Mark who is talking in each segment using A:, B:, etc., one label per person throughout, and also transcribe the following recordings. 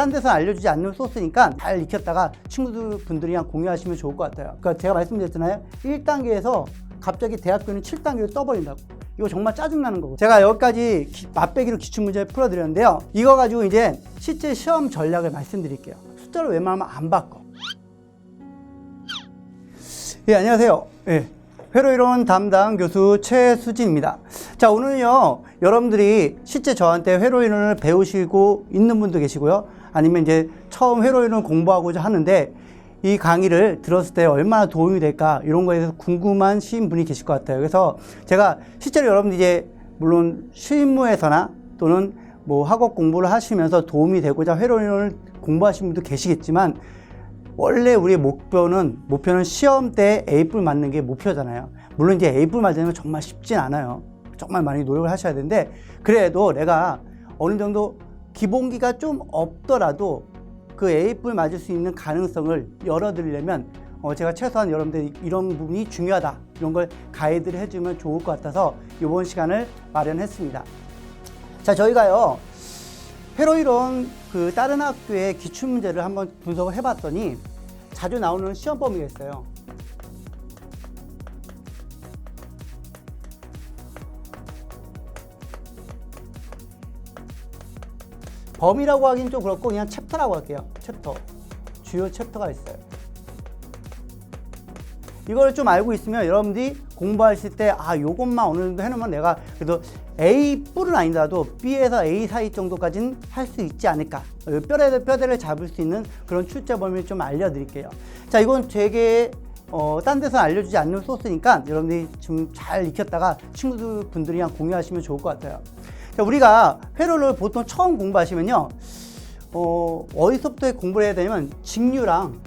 A: 딴 데서 알려주지 않는 소스니까 잘 익혔다가 친구분들이랑 공유하시면 좋을 것 같아요. 그러니까 제가 말씀드렸잖아요. 1단계에서 갑자기 대학교는 7단계로 떠버린다고. 이거 정말 짜증나는 거고. 제가 여기까지 맛배기로 기출문제 풀어드렸는데요. 이거 가지고 이제 실제 시험 전략을 말씀드릴게요. 숫자를 웬만하면 안 바꿔. 예, 안녕하세요. 예, 회로이론 담당 교수 최수진입니다. 자, 오늘은요, 여러분들이 실제 저한테 회로이론을 배우시고 있는 분도 계시고요. 아니면 이제 처음 회로이론 공부하고자 하는데 이 강의를 들었을 때 얼마나 도움이 될까 이런 거에 대해서 궁금하신 분이 계실 것 같아요. 그래서 제가 실제로 여러분들이 이제 물론 실무에서나 또는 뭐 학업 공부를 하시면서 도움이 되고자 회로이론을 공부하시는 분도 계시겠지만 원래 우리의 목표는 시험 때 A뿔 맞는 게 목표잖아요. 물론 이제 A뿔 맞는 건 정말 쉽진 않아요. 정말 많이 노력을 하셔야 되는데 그래도 내가 어느 정도 기본기가 좀 없더라도 그 A뿔 맞을 수 있는 가능성을 열어드리려면 제가 최소한 여러분들 이런 부분이 중요하다 이런 걸 가이드를 해주면 좋을 것 같아서 이번 시간을 마련했습니다. 자, 저희가요 회로이론 그 다른 학교의 기출문제를 한번 분석을 해봤더니 자주 나오는 시험 범위가 있어요. 범위라고 하긴 좀 그렇고 그냥 챕터라고 할게요. 챕터. 주요 챕터가 있어요. 이걸 좀 알고 있으면 여러분들이 공부하실 때 요것만 어느 정도 해놓으면 내가 그래도 A뿔은 아니더라도 B에서 A 사이 정도까지는 할 수 있지 않을까. 뼈대를 잡을 수 있는 그런 출제 범위를 좀 알려드릴게요. 자, 이건 되게 딴 데서 알려주지 않는 소스니까 여러분들이 좀 잘 익혔다가 친구분들이랑 공유하시면 좋을 것 같아요. 자, 우리가 회로를 보통 처음 공부하시면요, 어디서부터 공부를 해야 되냐면 직류랑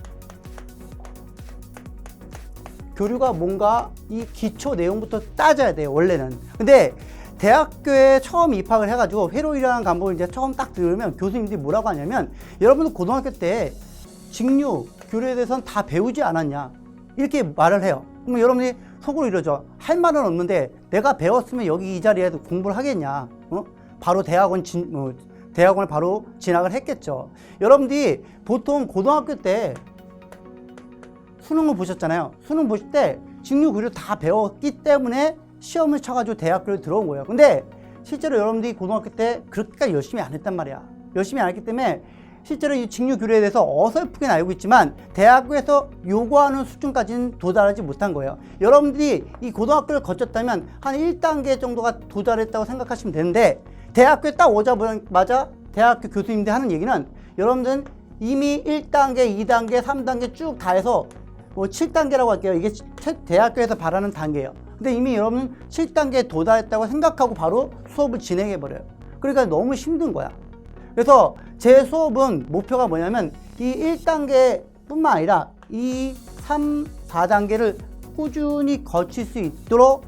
A: 교류가 뭔가 이 기초 내용부터 따져야 돼요, 원래는. 근데 대학교에 처음 입학을 해가지고 회로이라는 과목을 이제 처음 딱 들으면 교수님들이 뭐라고 하냐면 여러분들 고등학교 때 직류, 교류에 대해서는 다 배우지 않았냐 이렇게 말을 해요. 그러면 여러분들이 속으로 이러죠. 할 말은 없는데 내가 배웠으면 여기 이 자리에도 공부를 하겠냐. 바로 대학원을 바로 진학을 했겠죠. 여러분들이 보통 고등학교 때 수능을 보셨잖아요. 수능 보실 때 직류, 교류 다 배웠기 때문에 시험을 쳐가지고 대학교를 들어온 거예요. 근데 실제로 여러분들이 고등학교 때 그렇게까지 열심히 안 했단 말이야. 열심히 안 했기 때문에 실제로 이 직류, 교류에 대해서 어설프게 알고 있지만 대학교에서 요구하는 수준까지는 도달하지 못한 거예요. 여러분들이 이 고등학교를 거쳤다면 한 1단계 정도가 도달했다고 생각하시면 되는데 대학교에 딱 오자마자 대학교 교수님들이 하는 얘기는 여러분들은 이미 1단계, 2단계, 3단계 쭉 다 해서 7단계라고 할게요. 이게 대학교에서 바라는 단계예요. 근데 이미 여러분은 7단계에 도달했다고 생각하고 바로 수업을 진행해버려요. 그러니까 너무 힘든 거야. 그래서 제 수업은 목표가 뭐냐면 이 1단계 뿐만 아니라 이 3, 4단계를 꾸준히 거칠 수 있도록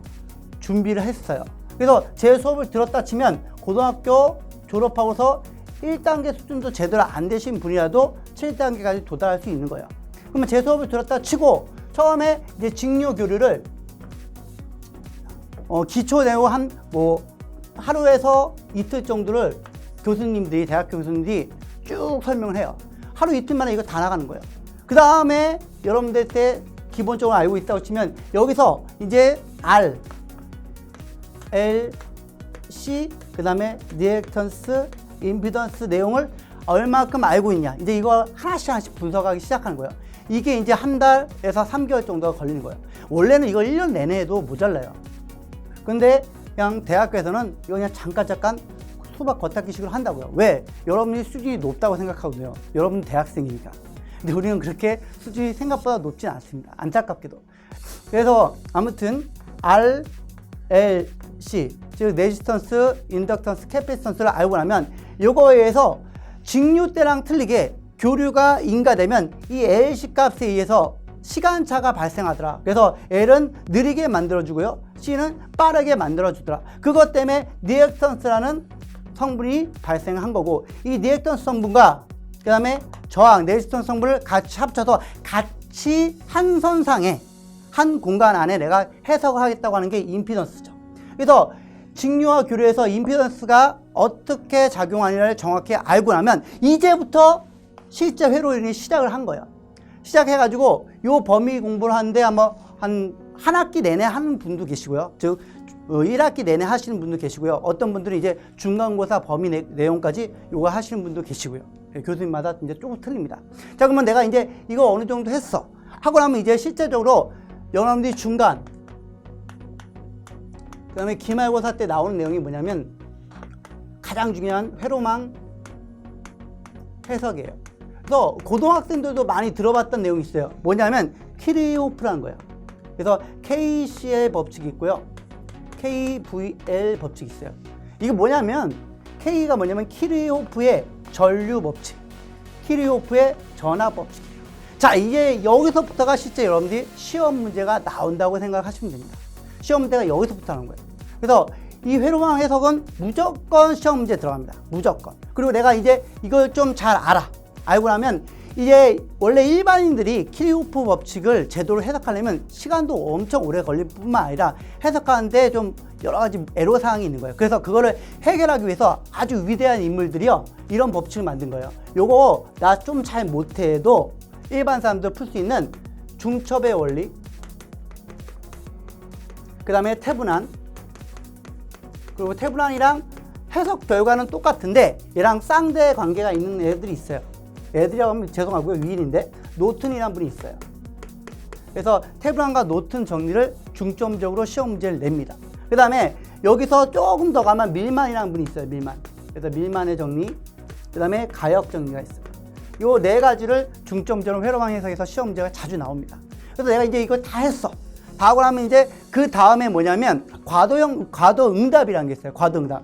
A: 준비를 했어요. 그래서 제 수업을 들었다 치면 고등학교 졸업하고서 1단계 수준도 제대로 안 되신 분이라도 7단계까지 도달할 수 있는 거예요. 그러면 제 수업을 들었다 치고 처음에 이제 직류 교류를 기초 내용 하루에서 이틀 정도를 교수님들이, 대학 교수님들이 쭉 설명을 해요. 하루 이틀 만에 이거 다 나가는 거예요. 그 다음에 여러분들 때 기본적으로 알고 있다고 치면 여기서 이제 R, L, C, 그 다음에 리액턴스, 임피던스 내용을 얼마큼 알고 있냐. 이제 이거 하나씩 분석하기 시작하는 거예요. 이게 이제 한 달에서 3개월 정도가 걸리는 거예요. 원래는 이걸 1년 내내 해도 모자라요. 근데 그냥 대학교에서는 이거 그냥 잠깐 수박 겉핥기식으로 한다고요. 왜? 여러분이 수준이 높다고 생각하거든요. 여러분 대학생이니까. 근데 우리는 그렇게 수준이 생각보다 높진 않습니다. 안타깝게도. 그래서 아무튼 R, L, C, 즉 레지스턴스, 인덕턴스, 캐패시턴스를 알고 나면 이거에 의해서 직류 때랑 틀리게 교류가 인가되면 이 LC 값에 의해서 시간차가 발생하더라. 그래서 L은 느리게 만들어주고요. C는 빠르게 만들어주더라. 그것 때문에 리액턴스라는 성분이 발생한 거고 이 리액턴스 성분과 그 다음에 저항, 레지스턴스 성분을 같이 합쳐서 같이 한 선상에 한 공간 안에 내가 해석을 하겠다고 하는 게 임피던스죠. 그래서 직류와 교류에서 임피던스가 어떻게 작용하느냐를 정확히 알고 나면 이제부터 실제 회로인이 시작을 한 거예요. 시작해가지고 요 범위 공부를 하는데 아마 한 학기 내내 하는 분도 계시고요. 즉 1학기 내내 하시는 분도 계시고요. 어떤 분들은 이제 중간고사 범위 내용까지 요거 하시는 분도 계시고요. 교수님마다 이제 조금 틀립니다. 자, 그러면 내가 이제 이거 어느 정도 했어. 하고 나면 이제 실제적으로 여러분들이 중간, 그 다음에 기말고사 때 나오는 내용이 뭐냐면 가장 중요한 회로망 해석이에요. 그래서 고등학생들도 많이 들어봤던 내용이 있어요. 뭐냐면 키르호프라는 거예요. 그래서 KCL 법칙이 있고요. KVL 법칙이 있어요. 이게 뭐냐면 K가 뭐냐면 키르호프의 전류 법칙, 키르호프의 전압 법칙이에요. 자, 이제 여기서부터가 실제 여러분들이 시험 문제가 나온다고 생각하시면 됩니다. 시험 문제가 여기서부터 하는 거예요. 그래서 이 회로망 해석은 무조건 시험 문제 들어갑니다. 무조건. 그리고 내가 이제 이걸 좀 잘 알고 나면 이제 원래 일반인들이 키르호프 법칙을 제대로 해석하려면 시간도 엄청 오래 걸릴 뿐만 아니라 해석하는데 좀 여러 가지 애로사항이 있는 거예요. 그래서 그거를 해결하기 위해서 아주 위대한 인물들이요, 이런 법칙을 만든 거예요. 요거 나 좀 잘 못해도 일반 사람들 풀 수 있는 중첩의 원리, 그 다음에 태분한, 그리고 태분한이랑 해석 결과는 똑같은데 얘랑 쌍대 관계가 있는 애들이 있어요. 애들이라고 하면 죄송하고요, 위인인데 노튼이라는 분이 있어요. 그래서 태분한과 노튼 정리를 중점적으로 시험 문제를 냅니다. 그 다음에 여기서 조금 더 가면 밀만이라는 분이 있어요. 밀만. 그래서 밀만의 정리, 그 다음에 가역 정리가 있어요. 요 네 가지를 중점적으로 회로망 해석에서 시험 문제가 자주 나옵니다. 그래서 내가 이제 이걸 다 했어. 다 하고 나면 이제 그 다음에 뭐냐면 과도응답이라는 게 있어요. 과도응답.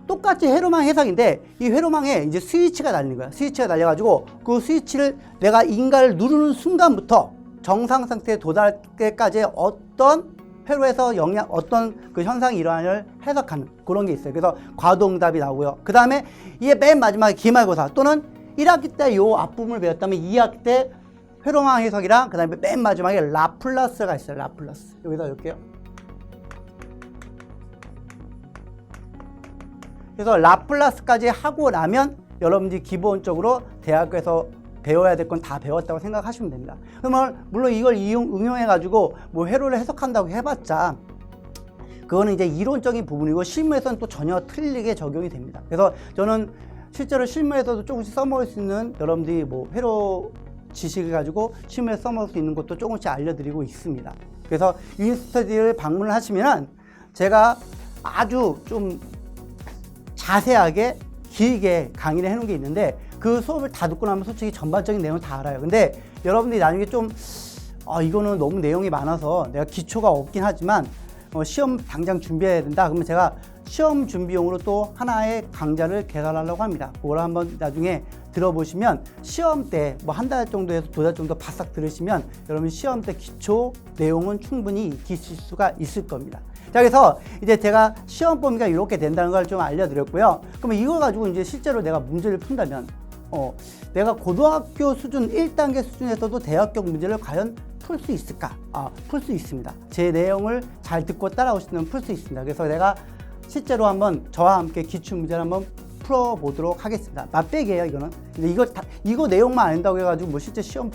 A: 똑같이 회로망 해석인데 이 회로망에 이제 스위치가 달리는 거야. 스위치가 달려가지고 그 스위치를 내가 인가를 누르는 순간부터 정상 상태에 도달할 때까지 어떤 회로에서 어떤 그 현상이 일어나를 해석하는 그런 게 있어요. 그래서 과도응답이 나오고요. 그 다음에 이게 맨 마지막에 기말고사 또는 1학기 때 요 앞부분을 배웠다면 2학기 때 회로망 해석이랑 그 다음에 맨 마지막에 라플라스가 있어요. 라플라스. 여기다 넣을게요. 그래서 라플라스까지 하고 나면 여러분들이 기본적으로 대학교에서 배워야 될 건 다 배웠다고 생각하시면 됩니다. 그러면 물론 이걸 응용해가지고 뭐 회로를 해석한다고 해봤자 그거는 이제 이론적인 부분이고 실무에서는 또 전혀 틀리게 적용이 됩니다. 그래서 저는 실제로 실무에서도 조금씩 써먹을 수 있는 여러분들이 뭐 회로 지식을 가지고 실무에 써먹을 수 있는 것도 조금씩 알려드리고 있습니다. 그래서 유인스터디를 방문을 하시면 제가 아주 좀 자세하게 길게 강의를 해놓은 게 있는데 그 수업을 다 듣고 나면 솔직히 전반적인 내용을 다 알아요. 근데 여러분들이 나중에 좀 이거는 너무 내용이 많아서 내가 기초가 없긴 하지만 시험 당장 준비해야 된다. 그러면 제가 시험 준비용으로 또 하나의 강좌를 개설하려고 합니다. 그걸 한번 나중에 들어보시면 시험 때 뭐 한 달 정도에서 2달 정도 바싹 들으시면 여러분 시험 때 기초 내용은 충분히 익히실 수가 있을 겁니다. 자, 그래서 이제 제가 시험 범위가 이렇게 된다는 걸 좀 알려드렸고요. 그러면 이걸 가지고 이제 실제로 내가 문제를 푼다면 내가 고등학교 수준 1단계 수준에서도 대학교 문제를 과연 풀 수 있을까? 풀 수 있습니다. 제 내용을 잘 듣고 따라오시면 풀 수 있습니다. 그래서 내가 실제로 한번 저와 함께 기출문제를 한번 풀어보도록 하겠습니다. 맛배기예요, 이거는. 근데 이거 내용만 안다고 해가지고 뭐 실제 시험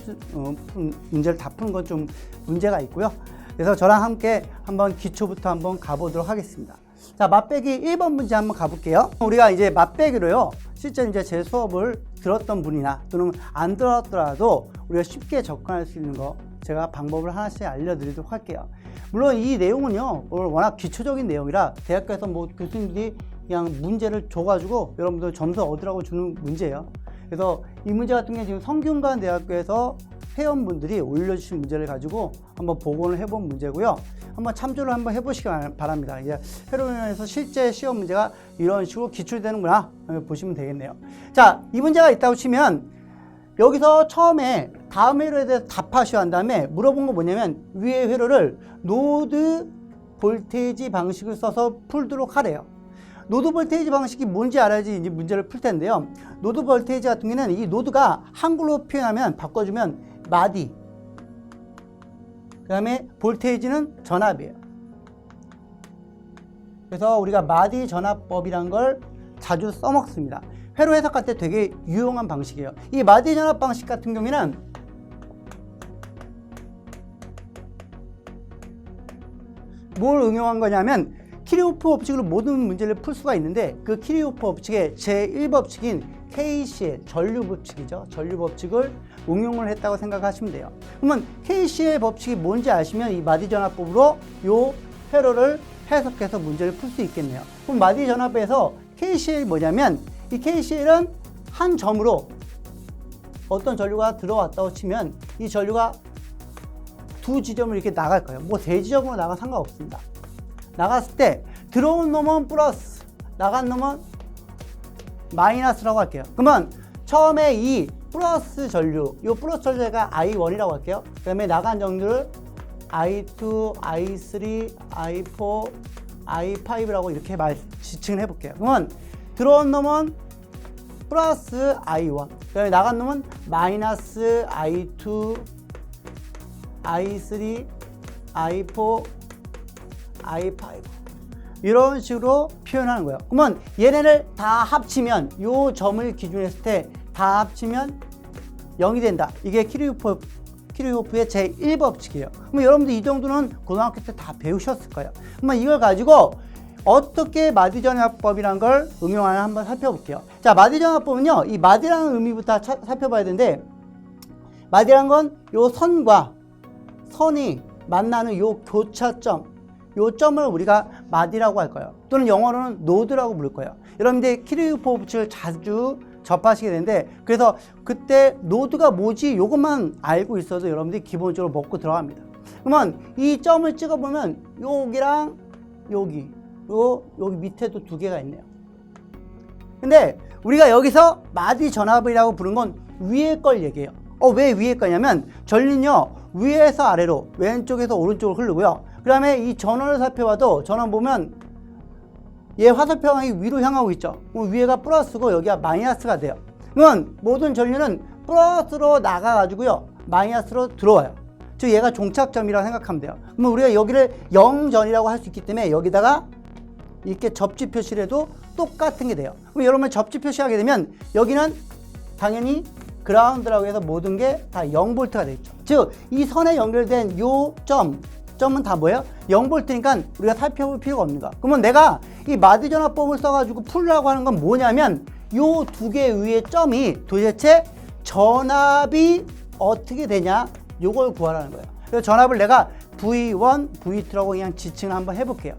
A: 문제를 다 푸는 건 좀 문제가 있고요. 그래서 저랑 함께 한번 기초부터 한번 가보도록 하겠습니다. 자, 맛배기 1번 문제 한번 가볼게요. 우리가 이제 맛배기로요, 실제 이제 제 수업을 들었던 분이나 또는 안 들었더라도 우리가 쉽게 접근할 수 있는 거 제가 방법을 하나씩 알려드리도록 할게요. 물론 이 내용은요, 워낙 기초적인 내용이라 대학교에서 뭐 교수님들이 그냥 문제를 줘가지고 여러분들 점수 얻으라고 주는 문제예요. 그래서 이 문제 같은 게 지금 성균관대학교에서 회원분들이 올려주신 문제를 가지고 한번 복원을 해본 문제고요. 한번 참조를 한번 해보시기 바랍니다. 이제 회로면에서 실제 시험 문제가 이런 식으로 기출되는구나 보시면 되겠네요. 자, 이 문제가 있다고 치면 여기서 처음에 다음 회로에 대해서 답하셔야 한 다음에 물어본 거 뭐냐면 위의 회로를 노드 볼테이지 방식을 써서 풀도록 하래요. 노드 볼테이지 방식이 뭔지 알아야지 이제 문제를 풀 텐데요. 노드 볼테이지 같은 경우는 이 노드가 한글로 표현하면 바꿔주면 마디, 그 다음에 볼테이지는 전압이에요. 그래서 우리가 마디 전압법이란 걸 자주 써먹습니다. 회로 해석할 때 되게 유용한 방식이에요. 이 마디 전압 방식 같은 경우에는 뭘 응용한 거냐면 키르호프 법칙으로 모든 문제를 풀 수가 있는데 그 키르호프 법칙의 제1법칙인 KCL 전류 법칙이죠. 전류 법칙을 응용을 했다고 생각하시면 돼요. 그러면 KCL 법칙이 뭔지 아시면 이 마디 전압법으로 요 회로를 해석해서 문제를 풀 수 있겠네요. 그럼 마디 전압에서 KCL이 뭐냐면 이 KCL은 한 점으로 어떤 전류가 들어왔다고 치면 이 전류가 두 지점을 이렇게 나갈 거예요. 뭐 세 지점으로 나가 상관없습니다. 나갔을 때 들어온 놈은 플러스, 나간 놈은 마이너스라고 할게요. 그러면 처음에 이 플러스 전류, 이 플러스 전류가 I1이라고 할게요. 그 다음에 나간 전류를 I2, I3, I4, I5라고 이렇게 지칭을 해볼게요. 그러면 들어온 놈은 플러스 I1, 그 다음에 나간 놈은 마이너스 I2, I3, I4, I5 이런 식으로 표현하는 거예요. 그러면 얘네를 다 합치면 요 점을 기준으로 했을 때 다 합치면 0이 된다. 이게 키르호프의 제1법칙이에요. 그럼 여러분들 이 정도는 고등학교 때 다 배우셨을 거예요. 그러면 이걸 가지고 어떻게 마디전압법이라는 걸 응용하나 한번 살펴볼게요. 자, 마디전압법은요, 이 마디라는 의미부터 살펴봐야 되는데, 마디라는 건 요 선과 선이 만나는 요 교차점, 요 점을 우리가 마디라고 할 거예요. 또는 영어로는 노드라고 부를 거예요. 여러분들 키르호프 법칙을 자주 접하시게 되는데, 그래서 그때 노드가 뭐지? 요것만 알고 있어도 여러분들이 기본적으로 먹고 들어갑니다. 그러면 이 점을 찍어보면 여기랑 여기 밑에도 두 개가 있네요. 근데 우리가 여기서 마디 전압이라고 부른 건 위에 걸 얘기해요. 왜 위에 거냐면 전류는요, 위에서 아래로, 왼쪽에서 오른쪽으로 흐르고요. 그 다음에 이 전원을 살펴봐도 전원 보면 얘 화살표 방향이 위로 향하고 있죠. 그럼 위에가 플러스고 여기가 마이너스가 돼요. 그러면 모든 전류는 플러스로 나가가지고요, 마이너스로 들어와요. 즉 얘가 종착점이라고 생각하면 돼요. 그러면 우리가 여기를 0전이라고 할 수 있기 때문에 여기다가 이렇게 접지 표시를 해도 똑같은 게 돼요. 그럼 여러분 접지 표시하게 되면 여기는 당연히 그라운드라고 해서 모든 게 다 0V가 되겠죠. 즉 이 선에 연결된 요 점은 다 뭐예요? 0V니까 우리가 살펴볼 필요가 없는 거야. 그러면 내가 이 마디 전압법을 써가지고 풀라고 하는 건 뭐냐면 요 두 개 위의 점이 도대체 전압이 어떻게 되냐, 요걸 구하라는 거예요. 그래서 전압을 내가 V1, V2라고 그냥 지칭을 한번 해볼게요.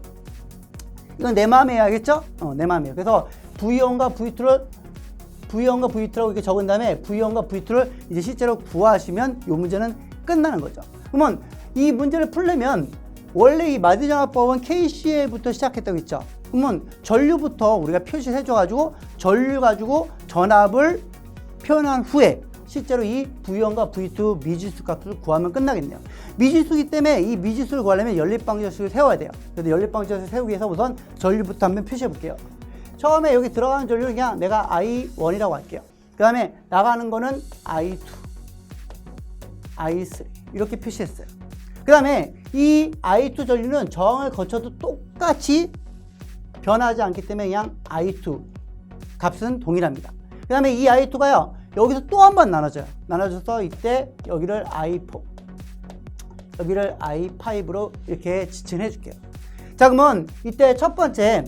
A: 이건 내 마음에 해야겠죠? 내 마음이에요. 그래서 V1과 V2라고 이렇게 적은 다음에 V1과 V2를 이제 실제로 구하시면 이 문제는 끝나는 거죠. 그러면 이 문제를 풀려면 원래 이 마디전압법은 KCL부터 시작했다고 했죠. 그러면 전류부터 우리가 표시를 해줘가지고 전류 가지고 전압을 표현한 후에 실제로 이 V1과 V2 미지수 값을 구하면 끝나겠네요. 미지수이기 때문에 이 미지수를 구하려면 연립방정식을 세워야 돼요. 그래서 연립방정식을 세우기 위해서 우선 전류부터 한번 표시해 볼게요. 처음에 여기 들어가는 전류를 그냥 내가 I1이라고 할게요. 그 다음에 나가는 거는 I2, I3 이렇게 표시했어요. 그 다음에 이 I2 전류는 저항을 거쳐도 똑같이 변하지 않기 때문에 그냥 I2 값은 동일합니다. 그 다음에 이 I2가요, 여기서 또 한 번 나눠져요. 나눠져서 이때 여기를 I4, 여기를 I5로 이렇게 지칭해 줄게요. 자, 그러면 이때 첫 번째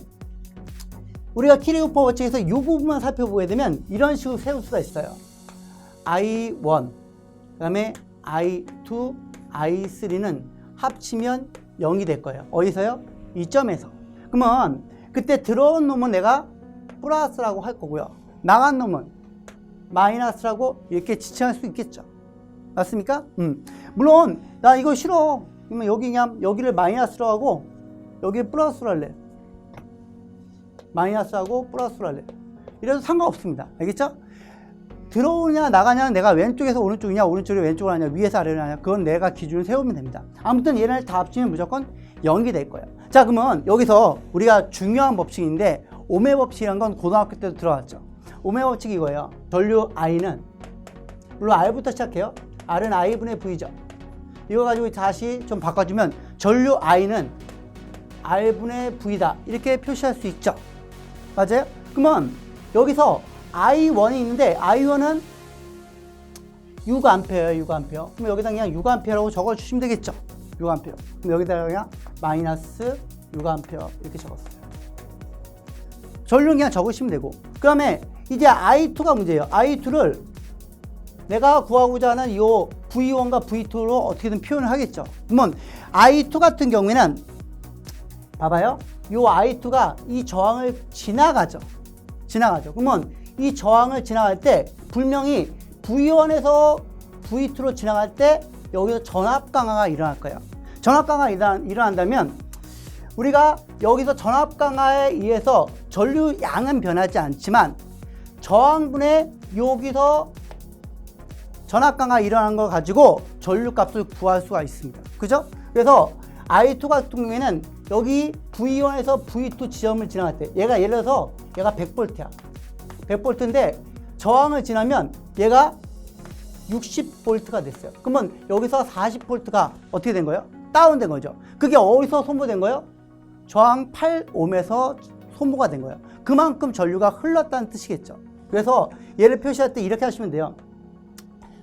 A: 우리가 키르호프 법칙에서 이 부분만 살펴보게 되면 이런 식으로 세울 수가 있어요. I1, 그 다음에 I2, I3는 합치면 0이 될 거예요. 어디서요? 이 점에서. 그러면 그때 들어온 놈은 내가 플러스라고 할 거고요. 나간 놈은 마이너스라고 이렇게 지칭할 수 있겠죠. 맞습니까? 물론 나 이거 싫어. 그러면 여기 그냥 여기를 마이너스로 하고 여기를 플러스로 할래. 마이너스하고 플러스로 할래. 이래도 상관없습니다. 알겠죠? 들어오냐 나가냐는 내가 왼쪽에서 오른쪽이냐 오른쪽에서 왼쪽으로 하냐 위에서 아래로 하냐 그건 내가 기준을 세우면 됩니다. 아무튼 얘네를 다 합치면 무조건 0이 될 거예요. 자, 그러면 여기서 우리가 중요한 법칙인데 오메 법칙이란 건 고등학교 때도 들어왔죠. 오메 법칙이 이거예요. 전류 I는 물론 R부터 시작해요. R은 I분의 V죠. 이거 가지고 다시 좀 바꿔주면 전류 I는 R분의 V다 이렇게 표시할 수 있죠. 맞아요? 그러면 여기서 I1이 있는데 I1은 6A예요. 6A. 그럼 여기다 그냥 6A라고 적어주시면 되겠죠. 6A. 그럼 여기다가 그냥 마이너스 6A 이렇게 적었어요. 전류는 그냥 적으시면 되고. 그 다음에 이제 I2가 문제예요. I2를 내가 구하고자 하는 이 V1과 V2로 어떻게든 표현을 하겠죠. 그러면 I2 같은 경우에는 봐봐요. 이 I2가 이 저항을 지나가죠. 그러면 이 저항을 지나갈 때 분명히 V1에서 V2로 지나갈 때 여기서 전압 강화가 일어날 거예요. 전압 강화가 일어난다면 우리가 여기서 전압 강화에 의해서 전류 양은 변하지 않지만 저항분의 여기서 전압 강화 일어난 걸 가지고 전류 값을 구할 수가 있습니다. 그죠? 그래서 I2 같은 경우에는 여기 V1에서 V2 지점을 지나갈 때 얘가 예를 들어서 얘가 100V야. 100V인데 저항을 지나면 얘가 60V가 됐어요. 그러면 여기서 40V가 어떻게 된 거예요? 다운된 거죠. 그게 어디서 소모된 거예요? 저항 8ohm에서 소모가 된 거예요. 그만큼 전류가 흘렀다는 뜻이겠죠. 그래서 얘를 표시할 때 이렇게 하시면 돼요.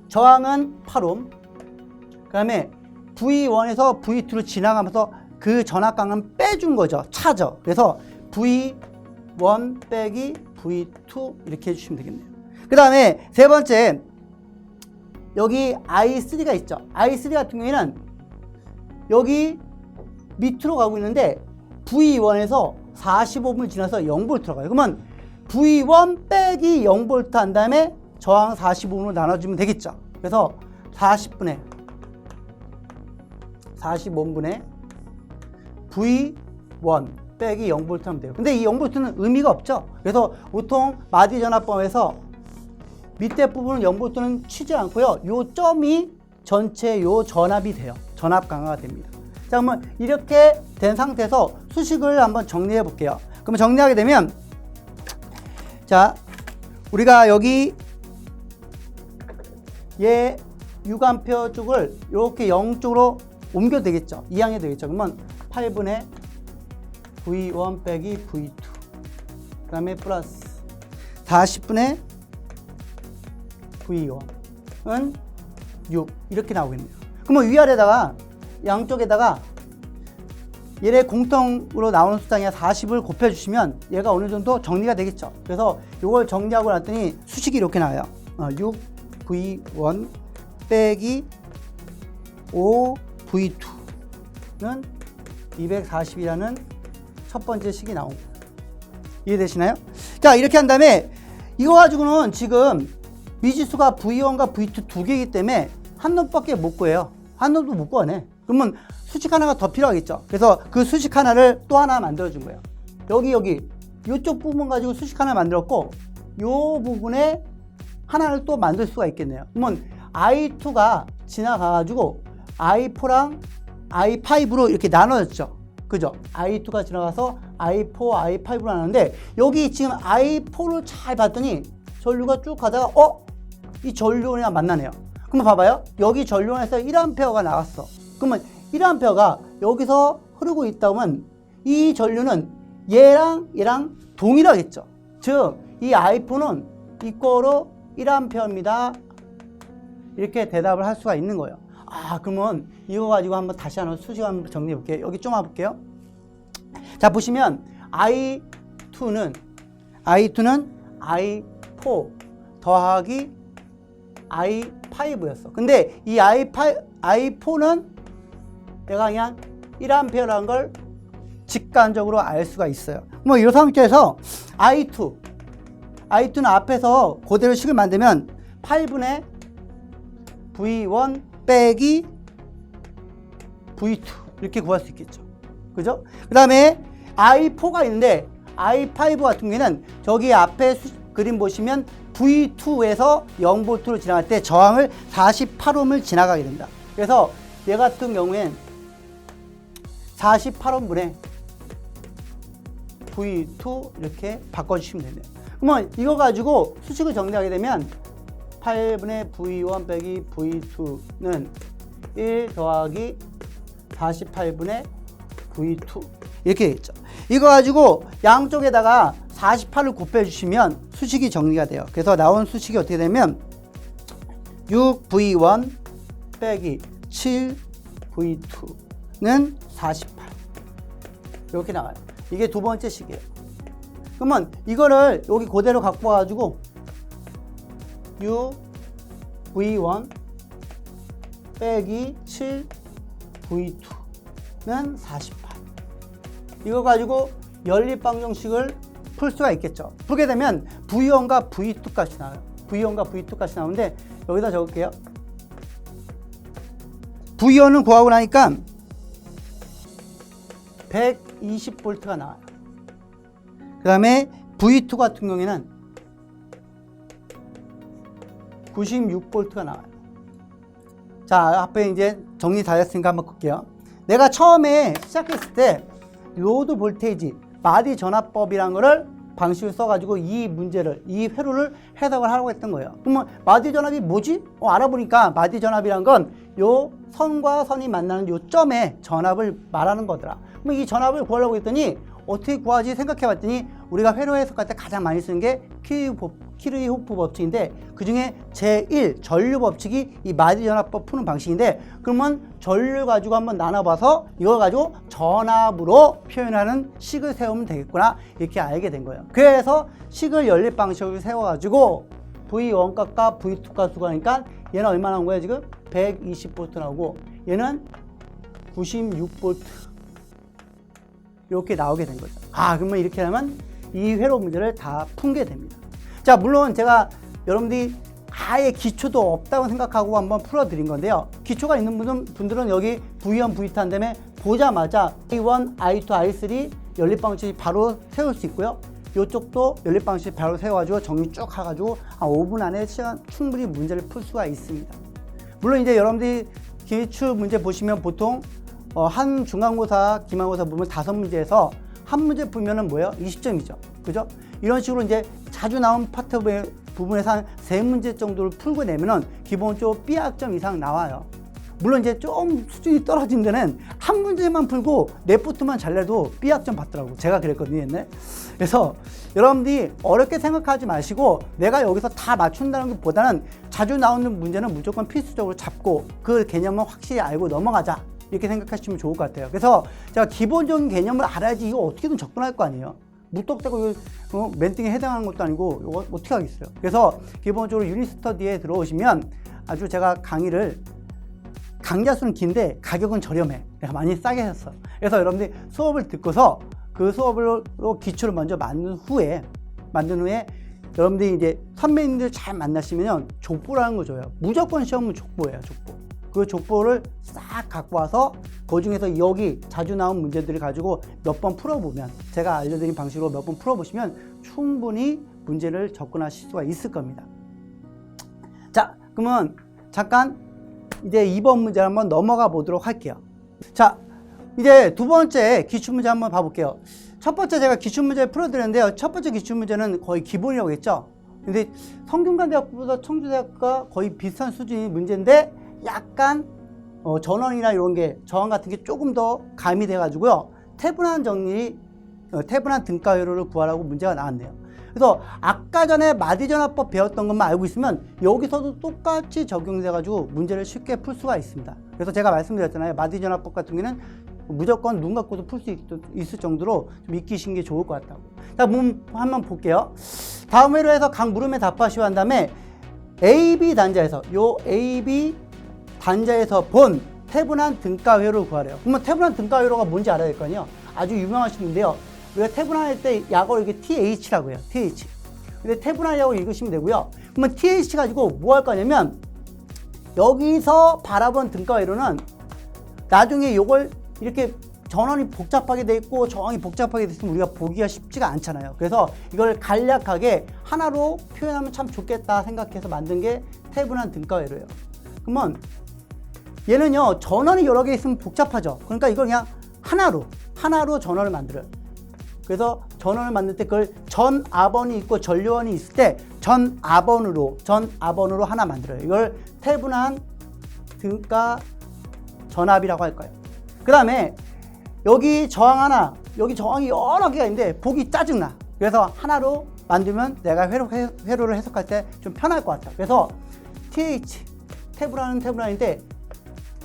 A: 저항은 8ohm, 그 다음에 V1에서 V2로 지나가면서 그 전압강은 빼준 거죠. 차죠. 그래서 V1 빼기 V2 이렇게 해주시면 되겠네요. 그 다음에 세 번째, 여기 I3가 있죠. I3 같은 경우에는 여기 밑으로 가고 있는데 V1에서 45분을 지나서 0V로 가요. 그러면 V1 빼기 0V 한 다음에 저항 45분으로 나눠주면 되겠죠. 그래서 45분의 V1 빼기 0V 하면 돼요. 근데 이 0V는 의미가 없죠. 그래서 보통 마디 전압법에서 밑에 부분은 0V는 치지 않고요. 요 점이 전체 요 전압이 돼요. 전압 강화가 됩니다. 자, 그러면 이렇게 된 상태에서 수식을 한번 정리해 볼게요. 그러면 정리하게 되면, 자, 우리가 여기 얘 6A 쪽을 이렇게 0쪽으로 옮겨도 되겠죠. 이항해도 되겠죠. 그러면 8분의 V1 빼기 V2, 그 다음에 플러스 40분의 V1은 6 이렇게 나오겠네요. 그러면 위아래다가 양쪽에다가 얘네 공통으로 나오는 숫자냐 40을 곱해주시면 얘가 어느 정도 정리가 되겠죠. 그래서 이걸 정리하고 났더니 수식이 이렇게 나와요. 6V1 빼기 5V2는 240이라는 첫 번째 식이 나온 거예요. 이해되시나요? 자, 이렇게 한 다음에 이거 가지고는 지금 미지수가 V1과 V2 두 개이기 때문에 한 놈밖에 못 구해요. 한 놈도 못 구하네. 그러면 수식 하나가 더 필요하겠죠. 그래서 그 수식 하나를 또 하나 만들어준 거예요. 여기 이쪽 부분 가지고 수식 하나 만들었고 이 부분에 하나를 또 만들 수가 있겠네요. 그러면 I2가 지나가가지고 I4랑 I5로 이렇게 나눠졌죠. 그죠? I2가 지나가서 I4, I5로 나누는데 여기 지금 I4를 잘 봤더니 전류가 쭉 가다가 이 전류원이랑 만나네요. 그러면 봐봐요. 여기 전류원에서 1A가 나왔어. 그러면 1A가 여기서 흐르고 있다면 이 전류는 얘랑 동일하겠죠. 즉, 이 I4는 이거로 1A입니다. 이렇게 대답을 할 수가 있는 거예요. 그러면 이거 가지고 한번 다시 한번 수식 한번 정리해 볼게요. 여기 좀 와볼게요. 자, 보시면 I2는 I4 더하기 I5였어. 근데 이 I4는 내가 그냥 1A라는 걸 직관적으로 알 수가 있어요. 뭐 이런 상태에서 I2는 앞에서 그대로 식을 만들면 8분의 V1 빼기 V2 이렇게 구할 수 있겠죠. 그죠? 그 다음에 I4가 있는데 I5 같은 경우에는 저기 앞에 그림 보시면 V2에서 0V로 지나갈 때 저항을 48ohm을 지나가게 됩니다. 그래서 얘 같은 경우엔 48ohm분의 V2 이렇게 바꿔주시면 되네요. 그러면 이거 가지고 수식을 정리하게 되면 8분의 V1 빼기 V2는 1 더하기 48분의 V2 이렇게 되겠죠. 이거 가지고 양쪽에다가 48을 곱해 주시면 수식이 정리가 돼요. 그래서 나온 수식이 어떻게 되면 6V1 빼기 7V2는 48 이렇게 나와요. 이게 두 번째 식이에요. 그러면 이거를 여기 그대로 갖고 와가지고 V1 빼기 7V2는 48 이거 가지고 연립방정식을 풀 수가 있겠죠. 풀게 되면 V1과 V2 값이 나와요. V1과 V2 값이 나오는데 여기다 적을게요. V1은 구하고 나니까 120V가 나와요. 그 다음에 V2 같은 경우에는 96V가 나와요. 자, 앞에 이제 정리 다 됐으니까 한번 볼게요. 내가 처음에 시작했을 때 로드 볼테이지 마디 전압법이라는 거를 방식을 써가지고 이 문제를, 이 회로를 해석을 하려고 했던 거예요. 그러면 마디 전압이 뭐지? 알아보니까 마디 전압이란 건 요 선과 선이 만나는 요 점의 전압을 말하는 거더라. 그럼 이 전압을 구하려고 했더니 어떻게 구하지 생각해 봤더니 우리가 회로 해석할 때 가장 많이 쓰는 게 키르이호프 법칙인데 그 중에 제1 전류 법칙이 이 마디 전압법 푸는 방식인데 그러면 전류 가지고 한번 나눠봐서 이걸 가지고 전압으로 표현하는 식을 세우면 되겠구나 이렇게 알게 된 거예요. 그래서 식을 연립 방식을 세워가지고 V1 값과 V2 값 수거하니까 얘는 얼마 나온 거예요 지금? 120V 나오고 얘는 96V 이렇게 나오게 된 거죠. 그러면 이렇게 하면 이 회로 문제를 다 풀게 됩니다. 자, 물론 제가 여러분들이 아예 기초도 없다고 생각하고 한번 풀어드린 건데요. 기초가 있는 분들은 여기 V1, V2 한 다음에 보자마자 I1, I2, I3 연립방정식 바로 세울 수 있고요. 이쪽도 연립방정식 바로 세워가지고 정리 쭉 해가지고 한 5분 안에 시간 충분히 문제를 풀 수가 있습니다. 물론 이제 여러분들이 기출 문제 보시면 보통 한 중간고사, 기말고사 보면 5문제에서 한 문제 풀면은 뭐예요? 20점이죠. 그죠? 이런 식으로 이제 자주 나온 파트 부분에서 한 3문제 정도를 풀고 내면은 기본적으로 B학점 이상 나와요. 물론 이제 좀 수준이 떨어진 데는 한 문제만 풀고 레포트만 잘 내도 B학점 받더라고. 제가 그랬거든요, 옛날에. 그래서 여러분들이 어렵게 생각하지 마시고 내가 여기서 다 맞춘다는 것보다는 자주 나오는 문제는 무조건 필수적으로 잡고 그 개념은 확실히 알고 넘어가자. 이렇게 생각하시면 좋을 것 같아요. 그래서 제가 기본적인 개념을 알아야지 이거 어떻게든 접근할 거 아니에요. 무턱대고 멘팅에 해당하는 것도 아니고 이거 어떻게 하겠어요. 그래서 기본적으로 유니스터디에 들어오시면 아주 제가 강좌 수는 긴데 가격은 저렴해. 내가 많이 싸게 했어. 그래서 여러분들이 수업을 듣고서 그 수업으로 기초를 먼저 만든 후에 여러분들이 이제 선배님들 잘 만나시면 족보라는 거 줘요. 무조건 시험은 족보예요, 족보. 그 족보를 싹 갖고 와서 그 중에서 여기 자주 나온 문제들을 가지고 몇 번 풀어보면 제가 알려드린 방식으로 몇 번 풀어보시면 충분히 문제를 접근하실 수가 있을 겁니다. 자, 그러면 잠깐 이제 2번 문제 한번 넘어가 보도록 할게요. 자, 이제 두 번째 기출문제 한번 봐볼게요. 첫 번째 제가 기출문제 풀어드렸는데요. 첫 번째 기출문제는 거의 기본이라고 했죠. 근데 성균관대학보다 청주대학과 거의 비슷한 수준의 문제인데 약간 전원이나 이런 게 저항 같은 게 조금 더 가미돼 가지고요. 태분한 등가효율을 구하라고 문제가 나왔네요. 그래서 아까 전에 마디전압법 배웠던 것만 알고 있으면 여기서도 똑같이 적용돼 가지고 문제를 쉽게 풀 수가 있습니다. 그래서 제가 말씀드렸잖아요. 마디전압법 같은 경우는 무조건 눈 갖고도 풀 수 있을 정도로 좀 익히신 게 좋을 것 같다고. 자, 한번 볼게요. 다음 회로에서 각 물음에 답하시오 한 다음에 AB 단자에서 AB 단자에서 본 태분한 등가회로를 구하래요. 그러면 태분한 등가회로가 뭔지 알아야 될 거 아니에요. 아주 유명하신데요. 우리가 태분할 때 약을 이렇게 TH라고 해요. TH. 근데 태분하려고 읽으시면 되고요. 그러면 TH 가지고 뭐 할 거냐면 여기서 바라본 등가회로는 나중에 요걸 이렇게 전원이 복잡하게 돼 있고 저항이 복잡하게 돼 있으면 우리가 보기가 쉽지가 않잖아요. 그래서 이걸 간략하게 하나로 표현하면 참 좋겠다 생각해서 만든 게 태분한 등가회로예요. 그러면 얘는요, 전원이 여러 개 있으면 복잡하죠. 그러니까 이걸 그냥 하나로 전원을 만들어요. 그래서 전원을 만들 때 그걸 전압원이 있고 전류원이 있을 때 전압원으로 하나 만들어요. 이걸 태분한 등가 전압이라고 할 거예요. 그 다음에 여기 저항 하나, 여기 저항이 여러 개가 있는데 보기 짜증나. 그래서 하나로 만들면 내가 회로를 해석할 때 좀 편할 것 같아. 그래서 TH, 태블란은 태블란인데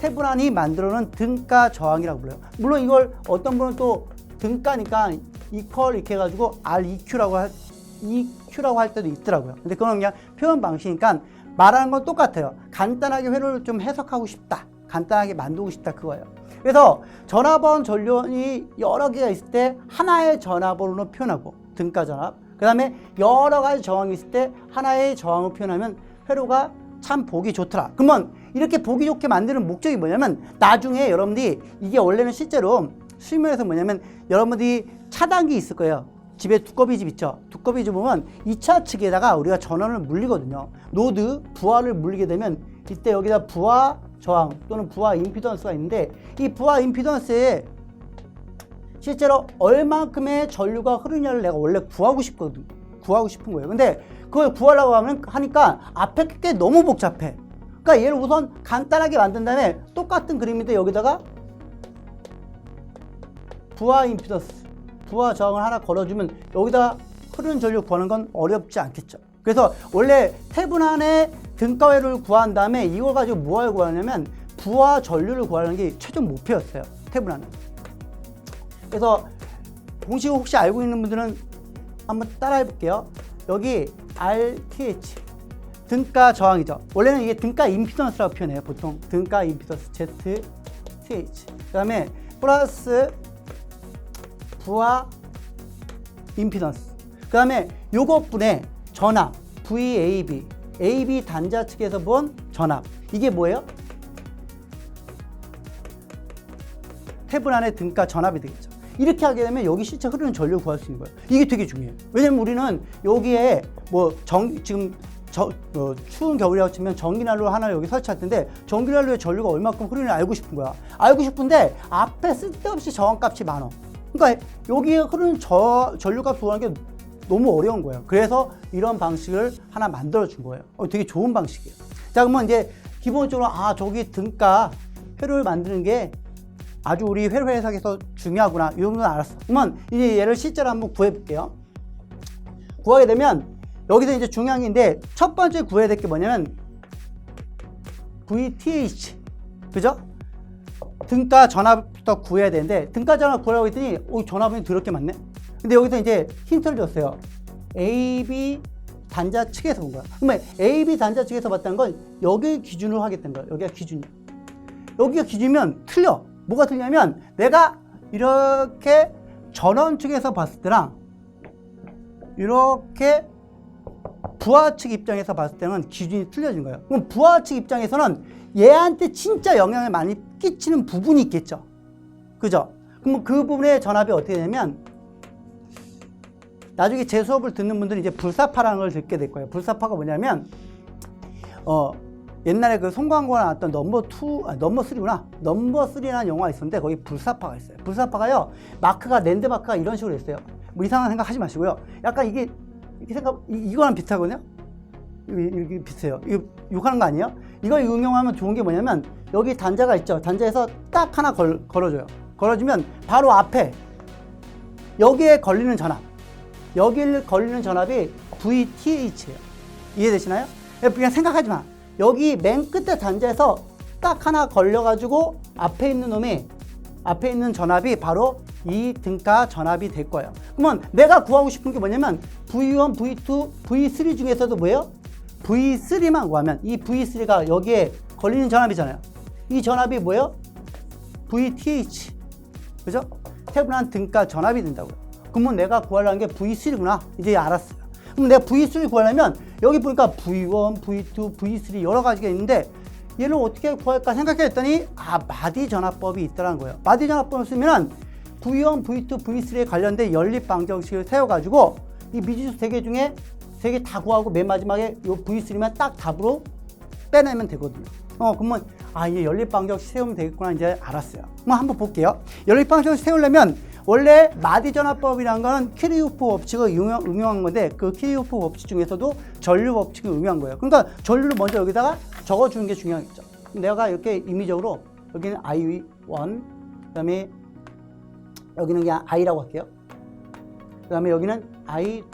A: 태블란이 만들어놓은 등가 저항이라고 불러요. 물론 이걸 어떤 분은 또 등가니까 이퀄 이렇게 해가지고 REQ라고 할 때도 있더라고요. 근데 그건 그냥 표현 방식이니까 말하는 건 똑같아요. 간단하게 회로를 좀 해석하고 싶다. 간단하게 만들고 싶다 그거예요. 그래서 전압원 전류원이 여러 개가 있을 때 하나의 전압원으로 표현하고 등가 전압. 그 다음에 여러 가지 저항이 있을 때 하나의 저항으로 표현하면 회로가 참 보기 좋더라. 그러면 이렇게 보기 좋게 만드는 목적이 뭐냐면 나중에 여러분들이 이게 원래는 실제로 실무에서 뭐냐면 여러분들이 차단기 있을 거예요. 집에 두꺼비 집 있죠. 두꺼비 집 보면 2차 측에다가 우리가 전원을 물리거든요. 노드, 부하를 물리게 되면 이때 여기다 부하 저항 또는 부하 임피던스가 있는데 이 부하 임피던스에 실제로 얼만큼의 전류가 흐르냐를 내가 원래 구하고 싶거든. 구하고 싶은 거예요. 근데 그걸 구하려고 하니까 앞에 게 너무 복잡해. 그러니까 얘를 우선 간단하게 만든 다음에 똑같은 그림인데 여기다가 부하 임피던스, 부하 저항을 하나 걸어주면 여기다 흐르는 전류 구하는 건 어렵지 않겠죠. 그래서 원래 태분한의 등가회를 구한 다음에 이걸 가지고 무엇을 구하냐면 부하 전류를 구하는 게 최종 목표였어요. 태분한은. 그래서 공식을 혹시 알고 있는 분들은 한번 따라해 볼게요. 여기 RTH 등가 저항이죠. 원래는 이게 등가 임피던스라고 표현해요. 보통 등가 임피던스 ZTH. 그 다음에 플러스 부하 임피던스. 그 다음에 요것분의 전압 VAB. AB 단자 측에서 본 전압. 이게 뭐예요? 태분한의 등가 전압이 되겠죠. 이렇게 하게 되면 여기 실제 흐르는 전류를 구할 수 있는 거예요. 이게 되게 중요해요. 왜냐면 우리는 여기에 뭐 지금 추운 겨울이라고 치면 전기난로 하나 여기 설치할 텐데 전기난로에 전류가 얼마큼 흐르는지 알고 싶은 거야. 알고 싶은데 앞에 쓸데없이 저항값이 많아. 그러니까 여기에 흐르는 전류값 구하는 게 너무 어려운 거예요. 그래서 이런 방식을 하나 만들어 준 거예요. 되게 좋은 방식이에요. 자, 그러면 이제 기본적으로 저기 등가 회로를 만드는 게 아주 우리 회로 해석에서 중요하구나. 이 정도는 알았어. 그러면 이제 얘를 실제로 한번 구해 볼게요. 구하게 되면 여기서 이제 중요한 게 있는데 첫 번째 구해야 될 게 뭐냐면 VTH. 그죠? 등가 전압부터 구해야 되는데 등가 전압 구하라고 했더니 전압이 더럽게 많네. 근데 여기서 이제 힌트를 줬어요. AB 단자 측에서 본 거야. 그러면 AB 단자 측에서 봤다는 건 여기 기준으로 하겠다는 거야. 여기가 기준이야. 여기가 기준이면 틀려. 뭐가 틀리냐면 내가 이렇게 전원 측에서 봤을 때랑 이렇게 부하 측 입장에서 봤을 때는 기준이 틀려진 거예요. 그럼 부하 측 입장에서는 얘한테 진짜 영향을 많이 끼치는 부분이 있겠죠. 그죠? 그럼 그 부분의 전압이 어떻게 되냐면 나중에 제 수업을 듣는 분들은 이제 불사파라는 걸 듣게 될 거예요. 불사파가 뭐냐면 옛날에 그 송광구가 나왔던 넘버 3구나. 넘버 3라는 영화가 있었는데 거기 불사파가 있어요. 불사파가요. 마크가 랜드 마크가 이런 식으로 있어요. 뭐 이상한 생각 하지 마시고요. 약간 이게 이거랑 비슷하거든요. 이게 비슷해요. 이거 욕하는 거 아니에요? 이걸 응용하면 좋은 게 뭐냐면 여기 단자가 있죠. 단자에서 딱 하나 걸어줘요. 걸어주면 바로 앞에 여기에 걸리는 전압. 여기를 걸리는 전압이 VTH예요. 이해되시나요? 그냥 생각하지 마. 여기 맨 끝에 단자에서 딱 하나 걸려가지고 앞에 있는 전압이 바로 이 등가 전압이 될 거예요. 그러면 내가 구하고 싶은 게 뭐냐면 V1, V2, V3 중에서도 뭐예요? V3만 구하면 이 V3가 여기에 걸리는 전압이잖아요. 이 전압이 뭐예요? VTH. 그죠? 태분한 등가 전압이 된다고요. 그러면 내가 구하려는 게 V3구나. 이제 알았어요. 그럼 내가 V3 구하려면 여기 보니까 V1, V2, V3 여러 가지가 있는데 얘를 어떻게 구할까 생각했더니 마디 전압법이 있더라는 거예요. 마디 전압법을 쓰면 V1, V2, V3에 관련된 연립 방정식을 세워가지고 이 미지수 3개 중에 3개 다 구하고 맨 마지막에 이 V3만 딱 답으로 빼내면 되거든요. 그러면 이게 연립 방정식 세우면 되겠구나 이제 알았어요. 그럼 한번 볼게요. 연립 방정식 세우려면 원래 마디 전압법이라는 거는 키르호프 법칙을 응용한 건데 그 키르호프 법칙 중에서도 전류 법칙을 응용한 거예요. 그러니까 전류를 먼저 여기다가 적어주는 게 중요하겠죠. 내가 이렇게 임의적으로 여기는 I1, 그 다음에 여기는 그냥 I라고 할게요. 그 다음에 여기는 I2.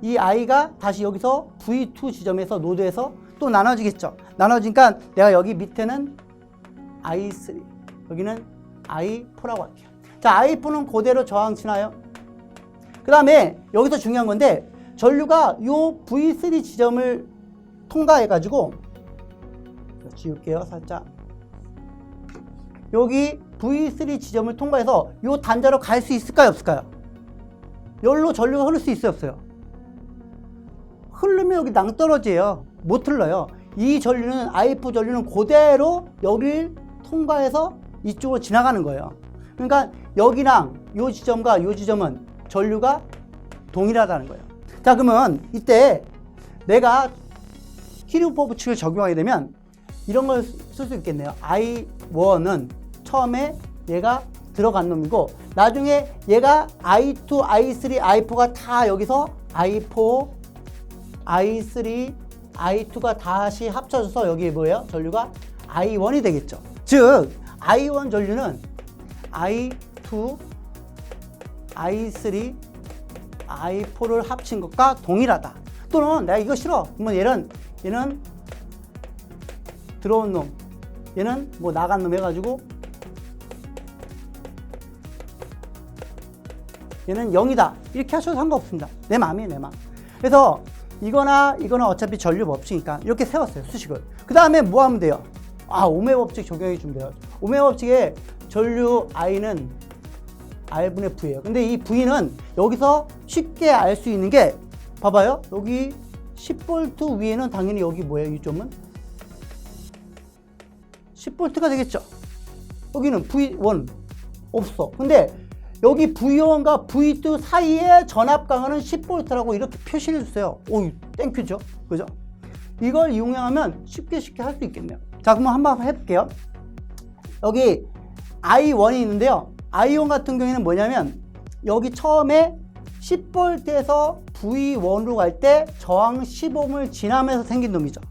A: 이 I가 다시 여기서 V2 지점에서 노드에서 또 나눠지겠죠. 나눠지니까 내가 여기 밑에는 I3, 여기는 I4라고 할게요. 자, I4는 그대로 저항 치나요? 그 다음에 여기서 중요한 건데 전류가 요 V3 지점을 통과해가지고 지울게요, 살짝. 여기 V3 지점을 통과해서 요 단자로 갈 수 있을까요, 없을까요? 여기로 전류가 흐를 수 있어요, 없어요? 흐르면 여기 낭떠러지예요. 못 흘러요. 이 전류는 I4 전류는 그대로 여기를 통과해서 이쪽으로 지나가는 거예요. 그러니까 여기랑 요 지점과 요 지점은 전류가 동일하다는 거예요. 자, 그러면 이때 내가 키르호프 법칙을 적용하게 되면 이런 걸 쓸 수 있겠네요. I1은 처음에 얘가 들어간 놈이고 나중에 얘가 I2, I3, I4가 다 여기서 I4, I3, I2가 다시 합쳐져서 여기 뭐예요? 전류가 I1이 되겠죠. 즉 I1 전류는 I2, I3, I4를 합친 것과 동일하다. 또는 내가 이거 싫어. 그러면 얘는 들어온 놈, 얘는 뭐 나간 놈 해가지고 얘는 0이다. 이렇게 하셔도 상관없습니다. 내 마음이에요, 내 마음. 그래서 이거나 어차피 전류 법칙이니까 이렇게 세웠어요, 수식을. 그 다음에 뭐 하면 돼요? 오메 법칙 적용해 주면 돼요. 오메 법칙에 전류 I는 R분의 V예요. 근데 이 V는 여기서 쉽게 알 수 있는 게 봐봐요. 여기 10V 위에는 당연히 여기 뭐예요? 이 점은 10V가 되겠죠. 여기는 V1 없어. 근데 여기 V1과 V2 사이에 전압 강하는 10V라고 이렇게 표시를 해주세요. 오, 땡큐죠. 그죠? 이걸 이용하면 쉽게 할 수 있겠네요. 자, 그럼 한번 해볼게요. 여기 I1이 있는데요. I1 같은 경우에는 뭐냐면 여기 처음에 10V에서 V1으로 갈 때 저항 10ohm을 지나면서 생긴 놈이죠.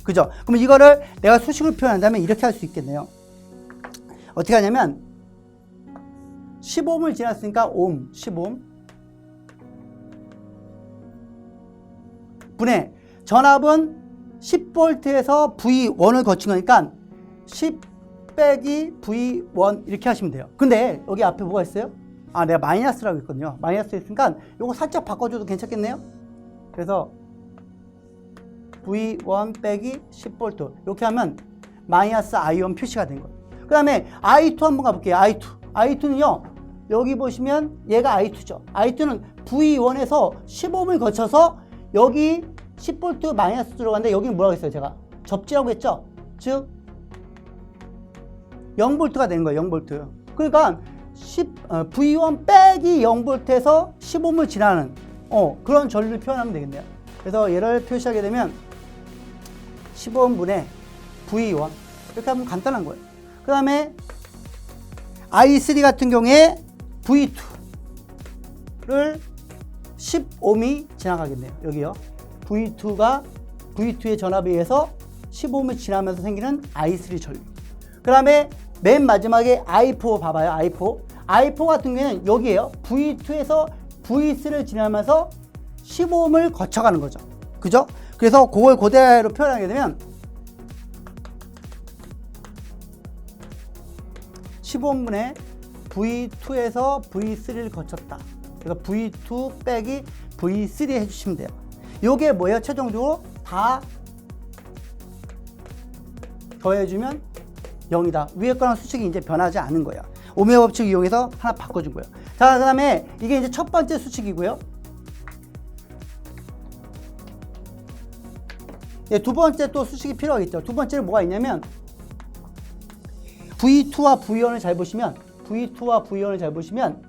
A: 그죠? 그럼 이거를 내가 수식을 표현한다면 이렇게 할 수 있겠네요. 어떻게 하냐면 10ohm을 지났으니까 오hm, 10ohm 분의 전압은 10V에서 V1을 거친 거니까 10 빼기 V1 이렇게 하시면 돼요. 근데 여기 앞에 뭐가 있어요? 내가 마이너스라고 했거든요. 마이너스 있으니까 이거 살짝 바꿔줘도 괜찮겠네요. 그래서 V1 빼기 10V 이렇게 하면 마이너스 I1 표시가 된 거예요. 그 다음에 I2 한번 가볼게요. I2는요 여기 보시면 얘가 I2죠. I2는 V1에서 15ohm을 거쳐서 여기 10V 마이너스 들어갔는데 여기는 뭐라고 했어요? 제가 접지라고 했죠. 즉 0V가 되는 거예요. 0V. 그러니까 V1 빼기 0V에서 15ohm을 지나는 그런 전류를 표현하면 되겠네요. 그래서 얘를 표시하게 되면 15ohm분의 V1 이렇게 하면 간단한 거예요. 그 다음에 I3 같은 경우에 V2를 10ohm이 지나가겠네요. 여기요. V2의 전압에 의해서 15ohm을 지나면서 생기는 I3 전류. 그 다음에 맨 마지막에 I4 봐봐요. I4 같은 경우에는 여기에요. V2에서 V3를 지나면서 15ohm을 거쳐가는 거죠. 그죠? 그래서 그걸 그대로 표현하게 되면 15ohm분의 V2에서 V3를 거쳤다. 그래서 V2 빼기 V3 해주시면 돼요. 요게 뭐예요? 최종적으로 다 더해주면 0이다. 위에 거랑 수식이 이제 변하지 않은 거예요. 오메 법칙 이용해서 하나 바꿔준 거예요. 자, 그 다음에 이게 이제 첫 번째 수식이고요. 네, 두 번째 또 수식이 필요하겠죠. 두 번째는 뭐가 있냐면 V2와 V1을 잘 보시면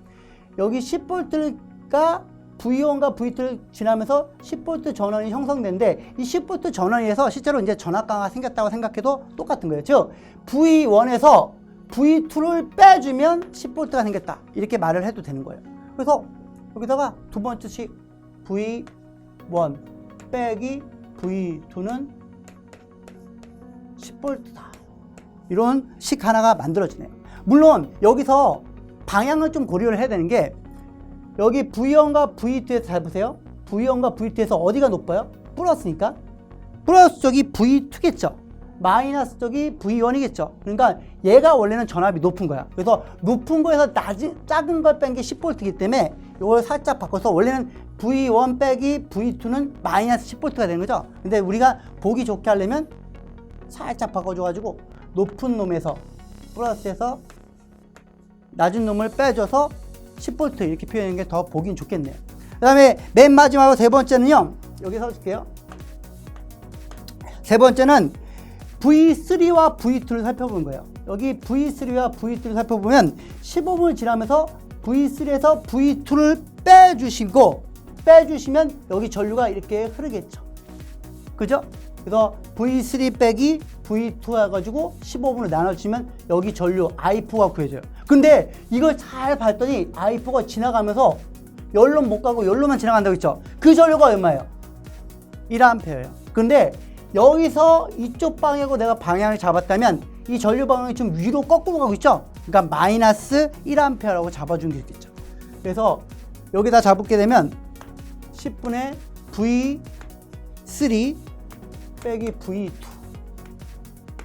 A: 여기 10V가 V1과 V2를 지나면서 10V 전원이 형성되는데 이 10V 전원에서 실제로 이제 전압강화가 생겼다고 생각해도 똑같은 거예요. 즉 V1에서 V2를 빼주면 10V가 생겼다. 이렇게 말을 해도 되는 거예요. 그래서 여기다가 두 번째씩 V1 빼기 V2는 10V다. 이런 식 하나가 만들어지네요. 물론 여기서 방향을 좀 고려를 해야 되는 게 여기 V1과 V2에서 잘 보세요. V1과 V2에서 어디가 높아요? 플러스니까 플러스 쪽이 V2겠죠. 마이너스 쪽이 V1이겠죠. 그러니까 얘가 원래는 전압이 높은 거야. 그래서 높은 거에서 작은 걸 뺀 게 10V이기 때문에 이걸 살짝 바꿔서 원래는 V1 빼기 V2는 마이너스 10V가 되는 거죠. 근데 우리가 보기 좋게 하려면 살짝 바꿔줘가지고 높은 놈에서 플러스에서 낮은 놈을 빼줘서 10V 이렇게 표현하는 게 더 보긴 좋겠네요. 그 다음에 맨 마지막으로 세 번째는요. 여기 써줄게요. 세 번째는 V3와 V2를 살펴보는 거예요. 여기 V3와 V2를 살펴보면 15분을 지나면서 V3에서 V2를 빼주시면 여기 전류가 이렇게 흐르겠죠. 그죠? 그래서 V3 빼기 V2 해가지고 15분을 나눠주면 여기 전류 I4가 구해져요. 근데 이걸 잘 봤더니 I4가 지나가면서 열로 못 가고 열로만 지나간다고 했죠. 그 전류가 얼마예요? 1A예요. 근데 여기서 이쪽 방향으로 내가 방향을 잡았다면 이 전류 방향이 좀 위로 거꾸로 가고 있죠. 그러니까 마이너스 1A라고 잡아준 게 있겠죠. 그래서 여기다 잡게 되면 10분의 V3 빼기 V2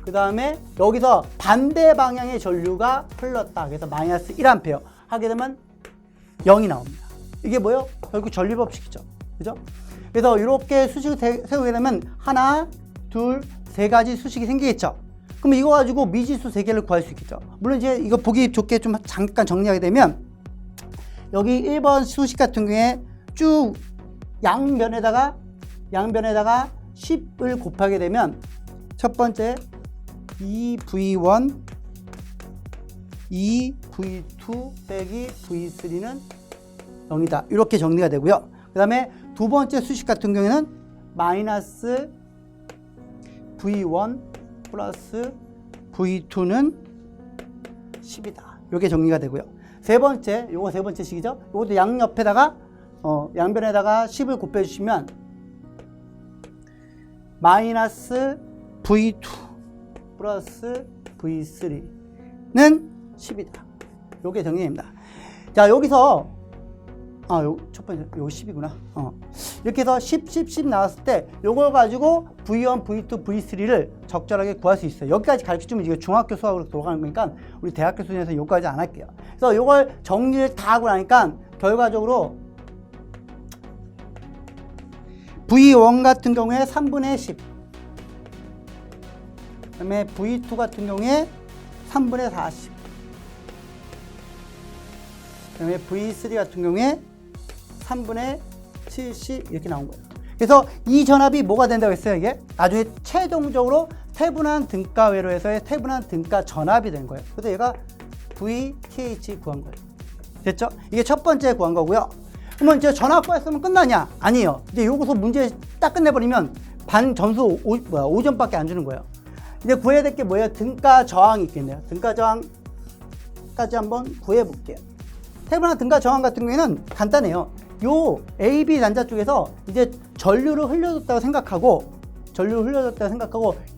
A: 그 다음에 여기서 반대 방향의 전류가 흘렀다. 그래서 마이너스 1A 하게 되면 0이 나옵니다. 이게 뭐예요? 결국 전류 법칙이죠. 그죠? 그래서 이렇게 수식을 세우게 되면 하나, 둘, 세 가지 수식이 생기겠죠. 그럼 이거 가지고 미지수 세 개를 구할 수 있겠죠. 물론 이제 이거 보기 좋게 좀 잠깐 정리하게 되면 여기 1번 수식 같은 경우에 쭉 양변에다가 10을 곱하게 되면 첫 번째 2V1 2V2 빼기 V3는 0이다. 이렇게 정리가 되고요. 그 다음에 두 번째 수식 같은 경우에는 마이너스 V1 플러스 V2는 10이다. 이렇게 정리가 되고요. 요거 세 번째 식이죠. 요것도 양옆에다가 양변에다가 10을 곱해 주시면 마이너스 V2 플러스 V3는 10이다. 요게 정리됩니다. 자, 여기서 첫 번째, 요거 10이구나. 이렇게 해서 10 나왔을 때, 요걸 가지고 V1, V2, V3를 적절하게 구할 수 있어요. 여기까지 가르쳐주면 이게 중학교 수학으로 돌아가는 거니까, 우리 대학교 수준에서 요까지 안 할게요. 그래서 요걸 정리를 다 하고 나니까, 결과적으로, V1 같은 경우에 3분의 10. 그 다음에 V2 같은 경우에 3분의 40. 그 다음에 V3 같은 경우에 3분의 70 이렇게 나온 거예요. 그래서 이 전압이 뭐가 된다고 했어요? 이게 나중에 최종적으로 태분한 등가 회로에서의 태분한 등가 전압이 된 거예요. 그래서 얘가 VTH 구한 거예요. 됐죠? 이게 첫 번째 구한 거고요. 그러면 이제 전압 구했으면 끝나냐? 아니에요. 이제 여기서 문제 딱 끝내버리면 반 점수 5점밖에 안 주는 거예요. 이제 구해야 될 게 뭐예요? 등가 저항이 있겠네요. 등가 저항까지 한번 구해 볼게요. 태분한 등가 저항 같은 경우에는 간단해요. 요 AB 단자 쪽에서 이제 전류를 흘려줬다고 생각하고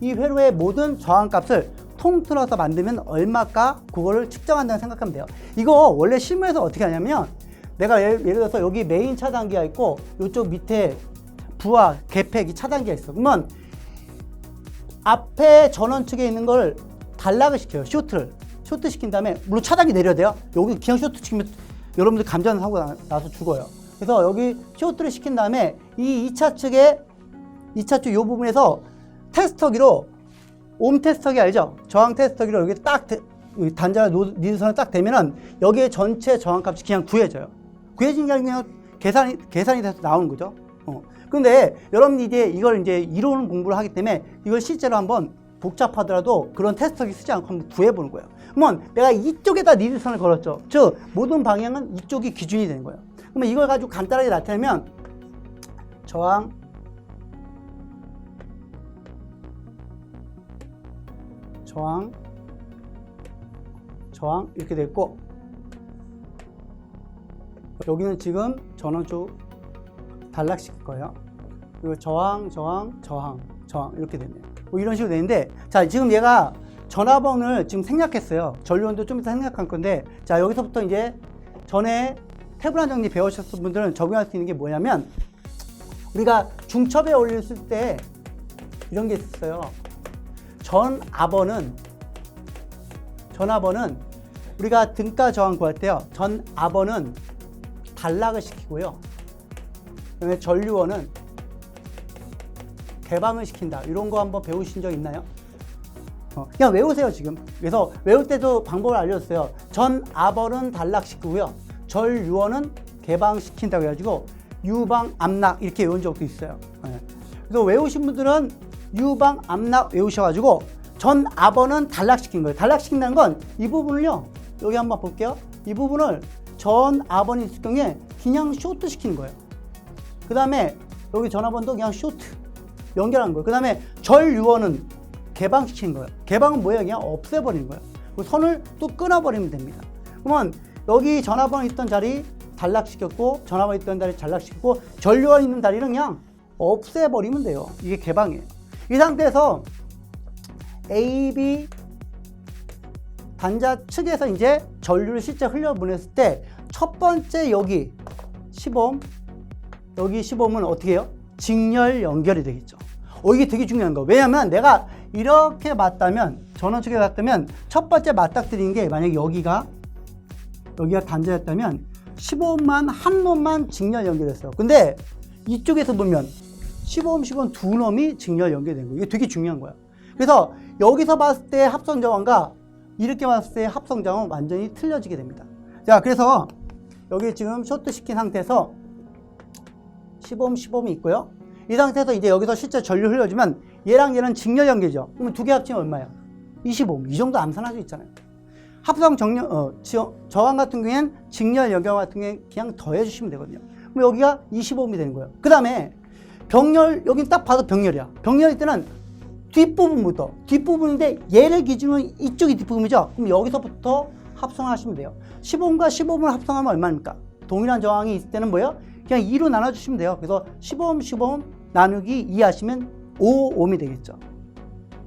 A: 이 회로의 모든 저항값을 통틀어서 만들면 얼마까 그거를 측정한다고 생각하면 돼요. 이거 원래 실무에서 어떻게 하냐면 내가 예를 들어서 여기 메인 차단기가 있고 이쪽 밑에 부하 개폐기 차단기가 있어. 그러면 앞에 전원 측에 있는 걸 단락을 시켜요. 쇼트 시킨 다음에 물론 차단기 내려야 돼요. 여기 그냥 쇼트 시키면 여러분들 감전 사고 나서 죽어요. 그래서 여기 쇼트를 시킨 다음에 이 2차 측 이 부분에서 테스터기로 옴 테스터기 알죠? 저항 테스터기로 여기 딱 단자 니드선을 딱 대면은 여기에 전체 저항값이 그냥 구해져요. 구해진 게 아니라 그냥 계산이 돼서 나오는 거죠. 근데 여러분이 이걸 이제 이론 공부를 하기 때문에 이걸 실제로 한번 복잡하더라도 그런 테스터기 쓰지 않고 한번 구해보는 거예요. 그러면 내가 이쪽에다 니드선을 걸었죠. 즉 모든 방향은 이쪽이 기준이 되는 거예요. 그러면 이걸 가지고 간단하게 나타내면 저항 이렇게 돼 있고 여기는 지금 전원 쪽 단락시킬 거예요. 그리고 저항 이렇게 되네요. 뭐 이런 식으로 되는데 자 지금 얘가 전화번호를 지금 생략했어요. 전류원도 좀 이따 생략할 건데, 자, 여기서부터 이제 전에 태블한 정리 배우셨던 분들은 적용할 수 있는 게 뭐냐면, 우리가 중첩에 올렸을 때 이런 게 있었어요. 전압원은 우리가 등가 저항 구할 때요. 전압원은 단락을 시키고요. 그다음에 전류원은 개방을 시킨다. 이런 거 한번 배우신 적 있나요? 그냥 외우세요, 지금. 그래서 외울 때도 방법을 알려줬어요. 전압원은 단락시키고요. 전류원은 개방시킨다고 해가지고 유방, 암락 이렇게 외운 적도 있어요. 그래서 외우신 분들은 유방, 암락 외우셔가지고 전압원은 단락시킨 거예요. 단락시킨다는 건 이 부분을요. 여기 한번 볼게요. 이 부분을 전압원이 있을 경우에 그냥 쇼트 시키는 거예요. 그 다음에 여기 전압원도 그냥 쇼트 연결하는 거예요. 그 다음에 전류원은 개방시키는 거예요. 개방은 뭐예요? 그냥 없애버리는 거예요. 그 선을 또 끊어버리면 됩니다. 그러면 여기 전압원 있던 자리 단락시켰고, 전압원 있던 자리 단락시켰고, 전류원 있는 자리는 그냥 없애버리면 돼요. 이게 개방이에요. 이 상태에서 A, B 단자 측에서 이제 전류를 실제 흘려보냈을 때 첫 번째 여기 시범, 여기 시범은 어떻게 해요? 직렬 연결이 되겠죠. 이게 되게 중요한 거. 왜냐면 내가 이렇게 맞다면, 전원 측에 맞다면 첫 번째 맞닥뜨린 게 만약에 여기가 단자였다면 15옴만 한 놈만 직렬 연결했어요. 근데 이쪽에서 보면 15옴 두 놈이 직렬 연결된 거예요. 이게 되게 중요한 거야. 그래서 여기서 봤을 때 합성 저항과 이렇게 봤을 때 합성 저항은 완전히 틀려지게 됩니다. 자, 그래서 여기 지금 쇼트 시킨 상태에서 15옴이 있고요. 이 상태에서 이제 여기서 실제 전류 흘려주면 얘랑 얘는 직렬 연결이죠. 그러면 두 개 합치면 얼마예요? 25옴. 이 정도 암산할 수 있잖아요. 합성 저항 같은 경우에는 직렬 연결 같은 경우에 그냥 더해주시면 되거든요. 그럼 여기가 25옴이 되는 거예요. 그 다음에 병렬, 여기 딱 봐도 병렬이야. 병렬일 때는 뒷부분부터, 뒷부분인데 얘를 기준으로 이쪽이 뒷부분이죠. 그럼 여기서부터 합성하시면 돼요. 15옴과 15옴을 합성하면 얼마입니까? 동일한 저항이 있을 때는 뭐예요? 그냥 2로 나눠주시면 돼요. 그래서 15옴 나누기 2 하시면 5옴이 되겠죠.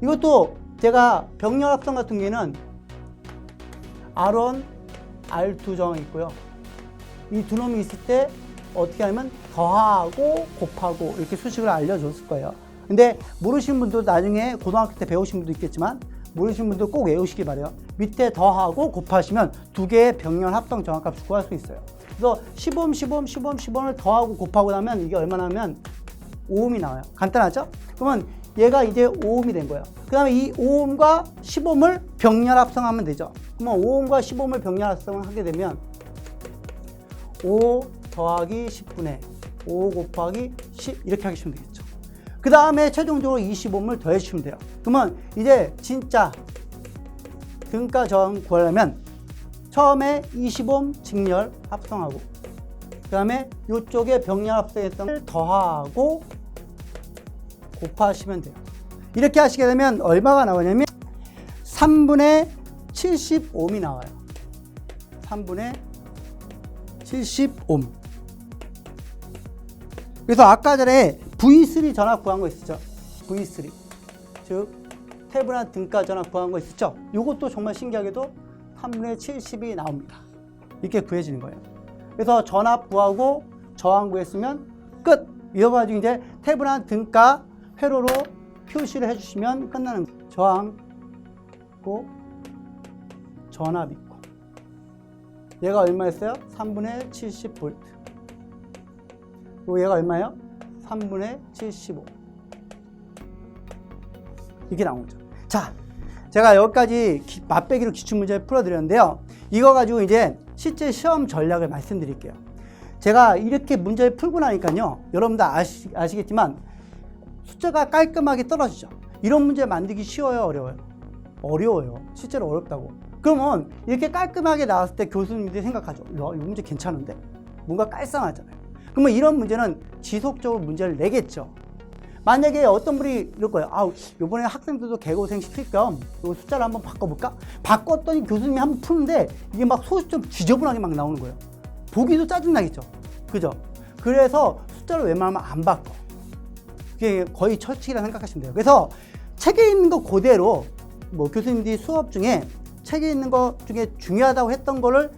A: 이것도 제가 병렬 합성 같은 경우에는 R1, R2 저항이 있고요. 이 두 놈이 있을 때 어떻게 하면 더하고 곱하고 이렇게 수식을 알려줬을 거예요. 근데 모르시는 분도 나중에 고등학교 때 배우신 분도 있겠지만 모르시는 분도 꼭 외우시기 바래요. 밑에 더하고 곱하시면 두 개의 병렬 합성 저항값을 구할 수 있어요. 그래서 15옴을 더하고 곱하고 나면 이게 얼마나 하면 5옴이 나와요. 간단하죠? 그러면 얘가 이제 5옴이 된 거예요. 그 다음에 이 5옴과 15옴을 병렬 합성하면 되죠. 그러면 5옴과 15옴을 병렬 합성을 하게 되면 5 더하기 10분의 5 곱하기 10 이렇게 하시면 되겠죠. 그 다음에 최종적으로 25옴을 더해주시면 돼요. 그러면 이제 진짜 등가 저항 구하려면 처음에 25옴 직렬 합성하고 그 다음에 이쪽에 병렬 합성했던 걸 더하고 곱하시면 돼요. 이렇게 하시게 되면 얼마가 나오냐면 3분의 70옴이 나와요. 3분의 70옴. 그래서 아까 전에 V3 전압 구한 거 있었죠. V3. 즉 태블한 등가 전압 구한 거 있었죠. 이것도 정말 신기하게도 3분의 70이 나옵니다. 이렇게 구해지는 거예요. 그래서 전압 구하고 저항 구했으면 끝! 이어가지고 이제 태블한 등가 회로로 표시를 해주시면 끝나는 거예요. 저항 있고 전압 있고 얘가 얼마였어요? 3분의 70V. 그리고 얘가 얼마예요? 3분의 75. 이게 나온 거죠. 자, 제가 여기까지 맛배기로 기출문제를 풀어드렸는데요. 이거 가지고 이제 실제 시험 전략을 말씀드릴게요. 제가 이렇게 문제를 풀고 나니까요. 여러분들 아시겠지만 숫자가 깔끔하게 떨어지죠. 이런 문제 만들기 쉬워요? 어려워요? 어려워요. 실제로 어렵다고. 그러면 이렇게 깔끔하게 나왔을 때 교수님들이 생각하죠. 이 문제 괜찮은데? 뭔가 깔쌈하잖아요. 그러면 이런 문제는 지속적으로 문제를 내겠죠. 만약에 어떤 분이 이럴 거예요. 이번에 학생들도 개고생 시킬 겸 이 숫자를 한번 바꿔볼까? 바꿨더니 교수님이 한번 푸는데 이게 막 소수점 지저분하게 막 나오는 거예요. 보기도 짜증나겠죠. 그죠? 그래서 숫자를 웬만하면 안 바꿔. 그게 거의 철칙이라 생각하시면 돼요. 그래서 책에 있는 거 그대로 뭐 교수님들이 수업 중에 책에 있는 것 중에 중요하다고 했던 거를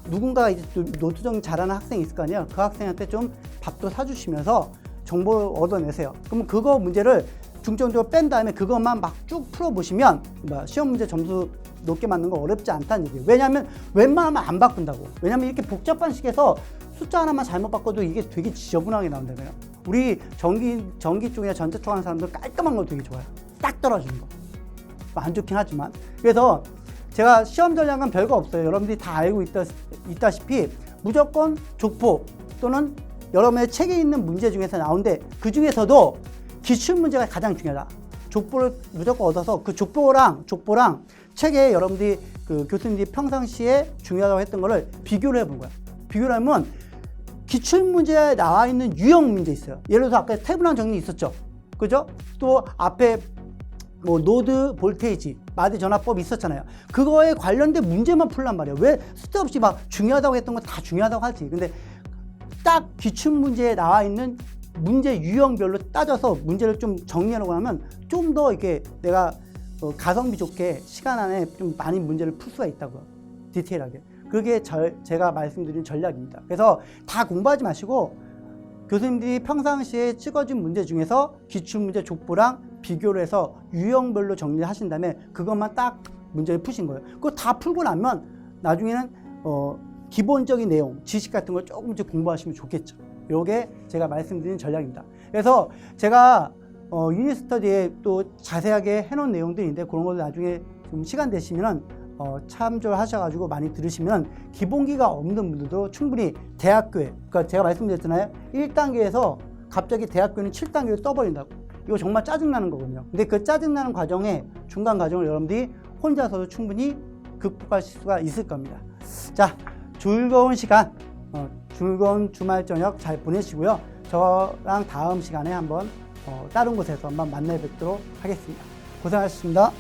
A: 누군가 이제 노트 정리 잘하는 학생이 있을 거 아니에요. 그 학생한테 좀 밥도 사주시면서 정보를 얻어내세요. 그러면 그거 문제를 중점적으로 뺀 다음에 그것만 막 쭉 풀어보시면 시험 문제 점수 높게 맞는 거 어렵지 않다는 얘기예요. 왜냐하면 웬만하면 안 바꾼다고. 왜냐하면 이렇게 복잡한 식에서 숫자 하나만 잘못 바꿔도 이게 되게 지저분하게 나온다고요. 우리 전기 쪽이나 전자 쪽 하는 사람들 깔끔한 거 되게 좋아요. 딱 떨어지는 거. 안 좋긴 하지만. 그래서 제가 시험 전략은 별거 없어요. 여러분들이 다 알고 있다시피 무조건 족보 또는 여러분의 책에 있는 문제 중에서 나오는데 그 중에서도 기출문제가 가장 중요하다. 족보를 무조건 얻어서 그 족보랑 책에 여러분들이 그 교수님들이 평상시에 중요하다고 했던 거를 비교를 해본 거야. 비교를 하면 기출문제에 나와 있는 유형 문제 있어요. 예를 들어서 아까 태블랑 정리 있었죠. 그죠? 또 앞에 뭐 노드 볼테이지, 마디 전화법 있었잖아요. 그거에 관련된 문제만 풀란 말이에요. 왜 쓸데없이 막 중요하다고 했던 거 다 중요하다고 하지. 근데 딱 기출문제에 나와 있는 문제 유형별로 따져서 문제를 좀 정리하려고 하면 좀 더 이렇게 내가 가성비 좋게 시간 안에 좀 많이 문제를 풀 수가 있다고요. 디테일하게. 그게 제가 말씀드린 전략입니다. 그래서 다 공부하지 마시고 교수님들이 평상시에 찍어준 문제 중에서 기출문제 족보랑 비교를 해서 유형별로 정리를 하신 다음에 그것만 딱 문제를 푸신 거예요. 그거 다 풀고 나면 나중에는 기본적인 내용, 지식 같은 걸 조금씩 공부하시면 좋겠죠. 요게 제가 말씀드린 전략입니다. 그래서 제가 유니스터디에 또 자세하게 해놓은 내용들이 있는데 그런 걸 나중에 좀 시간 되시면 참조를 하셔가지고 많이 들으시면 기본기가 없는 분들도 충분히 대학교에, 그러니까 제가 말씀드렸잖아요. 1단계에서 갑자기 대학교는 7단계로 떠버린다고. 이거 정말 짜증나는 거거든요. 근데 그 짜증나는 과정에 중간 과정을 여러분들이 혼자서도 충분히 극복할 수가 있을 겁니다. 자, 즐거운 시간, 즐거운 주말 저녁 잘 보내시고요. 저랑 다음 시간에 한번 다른 곳에서 한번 만나 뵙도록 하겠습니다. 고생하셨습니다.